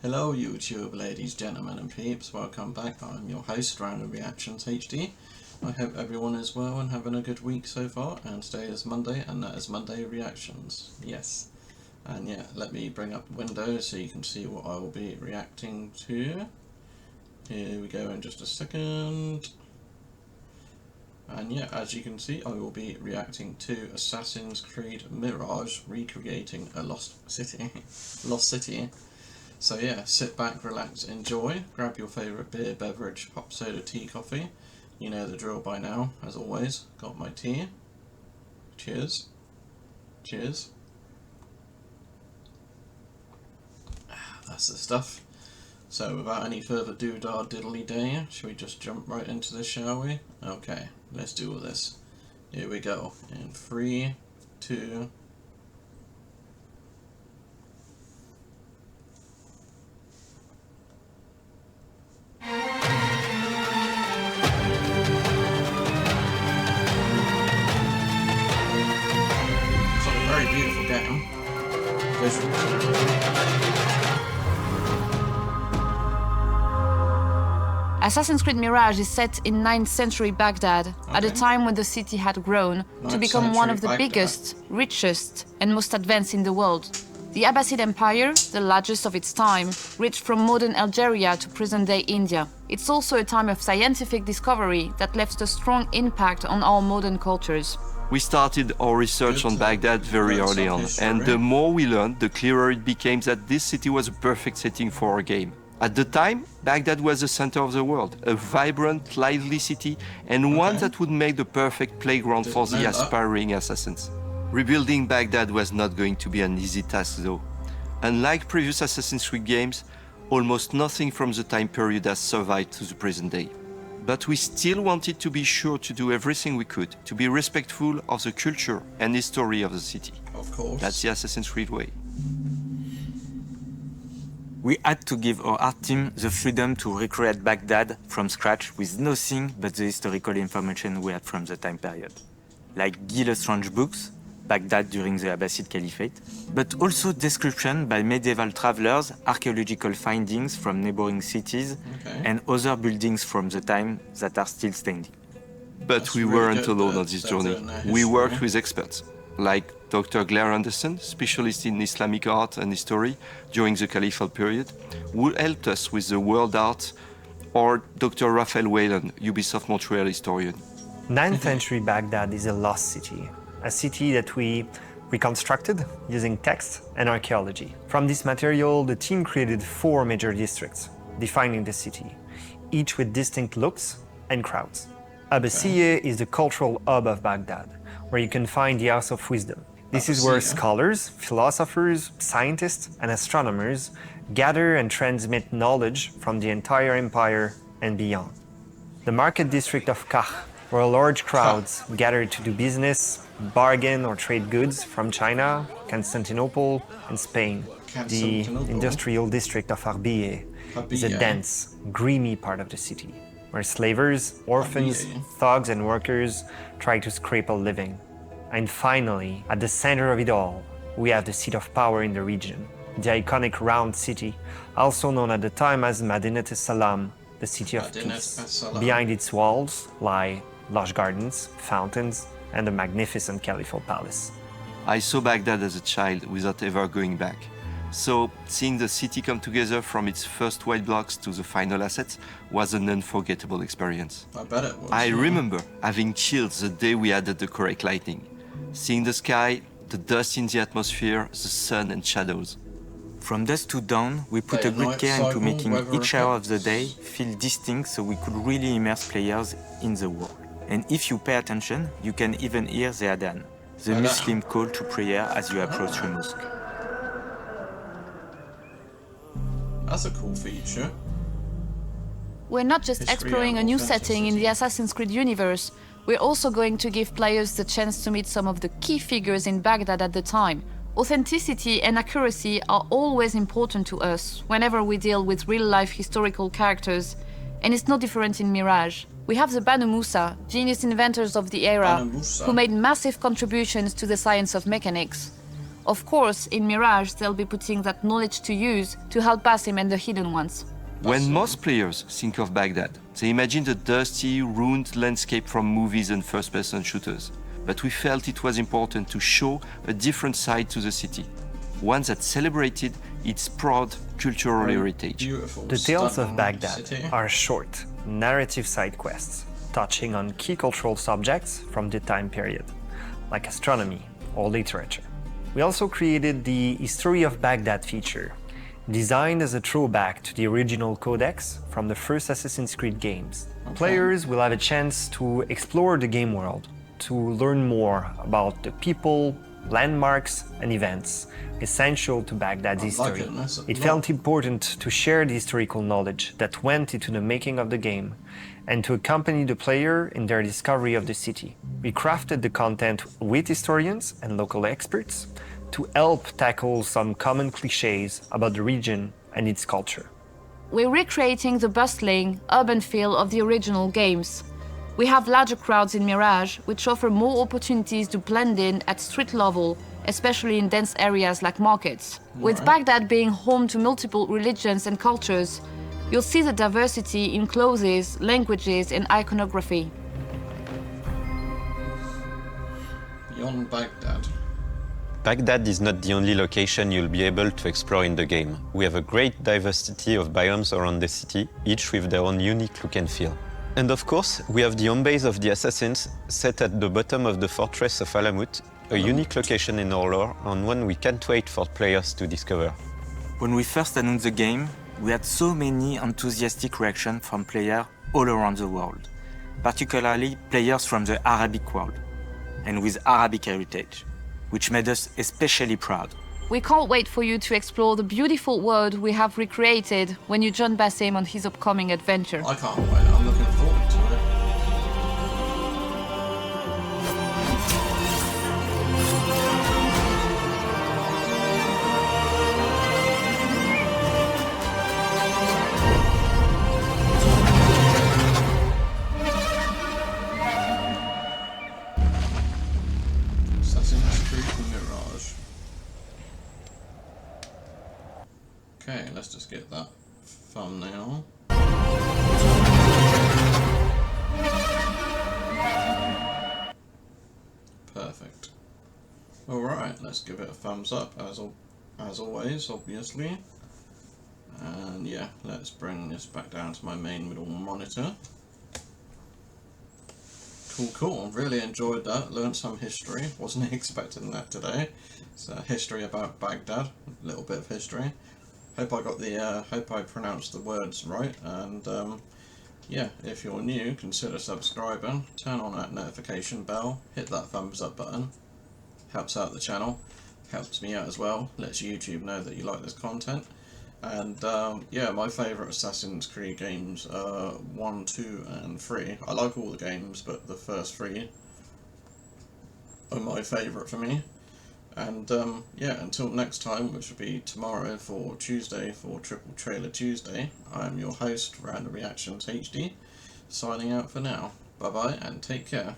Hello YouTube ladies, gentlemen and peeps, welcome back. I'm your host, MrRandomUHD. I hope everyone is well and having a good week so far, and today is Monday and that is Monday Reactions, yes. And yeah, let me bring up the window so you can see what I will be reacting to. Here we go in just a second. And yeah, as you can see, I will be reacting to Assassin's Creed Mirage, recreating a lost city. So yeah, sit back, relax, enjoy, grab your favourite beer, beverage, pop soda, tea, coffee. You know the drill by now, as always. Got my tea. Cheers. Cheers. That's the stuff. So without any further doodah diddly day, should we just jump right into this, shall we? Okay, let's do all this. Here we go. In 3, 2... beautiful game. Assassin's Creed Mirage is set in 9th century Baghdad, at a time when the city had grown to become one of the biggest, richest and most advanced in the world. The Abbasid Empire, the largest of its time, reached from modern Algeria to present-day India. It's also a time of scientific discovery that left a strong impact on our modern cultures. We started our research on Baghdad very early on, and the more we learned, the clearer it became that this city was a perfect setting for our game. At the time, Baghdad was the center of the world, a vibrant, lively city, and one that would make the perfect playground for the aspiring assassins. Rebuilding Baghdad was not going to be an easy task though. Unlike previous Assassin's Creed games, almost nothing from the time period has survived to the present day. But we still wanted to be sure to do everything we could to be respectful of the culture and history of the city. Of course. That's the Assassin's Creed way. We had to give our art team the freedom to recreate Baghdad from scratch with nothing but the historical information we had from the time period. Like Gilles Strange books, Baghdad during the Abbasid Caliphate, but also description by medieval travelers, archaeological findings from neighboring cities, and other buildings from the time that are still standing. But we weren't alone on this journey. We worked with experts, like Dr. Claire Anderson, specialist in Islamic art and history during the Caliphal period, who helped us with the world art, or Dr. Raphael Whelan, Ubisoft Montreal historian. 9th century Baghdad is a lost city. A city that we reconstructed using text and archaeology. From this material, the team created 4 major districts, defining the city, each with distinct looks and crowds. Abbasiyeh is the cultural hub of Baghdad, where you can find the House of Wisdom. This is where scholars, philosophers, scientists, and astronomers gather and transmit knowledge from the entire empire and beyond. The market district of Kah, where large crowds gather to do business, bargain or trade goods from China, Constantinople, and Spain. The industrial district of Arbiyeh is a dense, grimy part of the city, where slavers, orphans, thugs, and workers try to scrape a living. And finally, at the center of it all, we have the seat of power in the region, the iconic round city, also known at the time as Madinat al-Salam, the city of peace. Behind its walls lie lush gardens, fountains, and a magnificent Caliphal palace. I saw Baghdad as a child without ever going back. So seeing the city come together from its first white blocks to the final assets was an unforgettable experience. I bet it was. I remember having chills the day we added the correct lighting. Seeing the sky, the dust in the atmosphere, the sun and shadows. From dusk to dawn, we put a good care into making each hour of the day feel distinct so we could really immerse players in the world. And if you pay attention, you can even hear the adhan, the Muslim call to prayer as you approach the mosque. That's a cool feature. We're not just exploring a new setting in the Assassin's Creed universe, we're also going to give players the chance to meet some of the key figures in Baghdad at the time. Authenticity and accuracy are always important to us whenever we deal with real-life historical characters, and it's no different in Mirage. We have the Banu Musa, genius inventors of the era, who made massive contributions to the science of mechanics. Of course, in Mirage, they'll be putting that knowledge to use to help Basim and the Hidden Ones. When most players think of Baghdad, they imagine the dusty, ruined landscape from movies and first-person shooters. But we felt it was important to show a different side to the city, one that celebrated its proud cultural heritage. The Tales of Baghdad are short, narrative side quests, touching on key cultural subjects from the time period, like astronomy or literature. We also created the History of Baghdad feature, designed as a throwback to the original codex from the first Assassin's Creed games. Okay. Players will have a chance to explore the game world, to learn more about the people, landmarks, and events essential to Baghdad's history. It felt important to share the historical knowledge that went into the making of the game and to accompany the player in their discovery of the city. We crafted the content with historians and local experts to help tackle some common cliches about the region and its culture. We're recreating the bustling, urban feel of the original games. We have larger crowds in Mirage, which offer more opportunities to blend in at street level, especially in dense areas like markets. With Baghdad being home to multiple religions and cultures, you'll see the diversity in clothes, languages, and iconography. Beyond Baghdad. Baghdad is not the only location you'll be able to explore in the game. We have a great diversity of biomes around the city, each with their own unique look and feel. And of course, we have the home base of the Assassins, set at the bottom of the fortress of Alamut, a unique location in our lore, and one we can't wait for players to discover. When we first announced the game, we had so many enthusiastic reactions from players all around the world, particularly players from the Arabic world, and with Arabic heritage, which made us especially proud. We can't wait for you to explore the beautiful world we have recreated when you join Basim on his upcoming adventure. I can't wait, I'm looking forward to it. Assassin's Creed Mirage. Okay, let's just get that thumbnail. Perfect. Alright, let's give it a thumbs up as always, obviously. And yeah, let's bring this back down to my main middle monitor. Cool, really enjoyed that, learned some history, wasn't expecting that today. It's history about Baghdad, a little bit of history. Hope I pronounced the words right, and yeah, if you're new, consider subscribing, turn on that notification bell, hit that thumbs up button, helps out the channel, helps me out as well, lets YouTube know that you like this content. And yeah, my favourite Assassin's Creed games are 1, 2 and 3. I like all the games, but the first 3 are my favourite for me. And yeah, until next time, which will be tomorrow for Tuesday for Triple Trailer Tuesday, I am your host, MrRandomUHD, signing out for now. Bye bye and take care.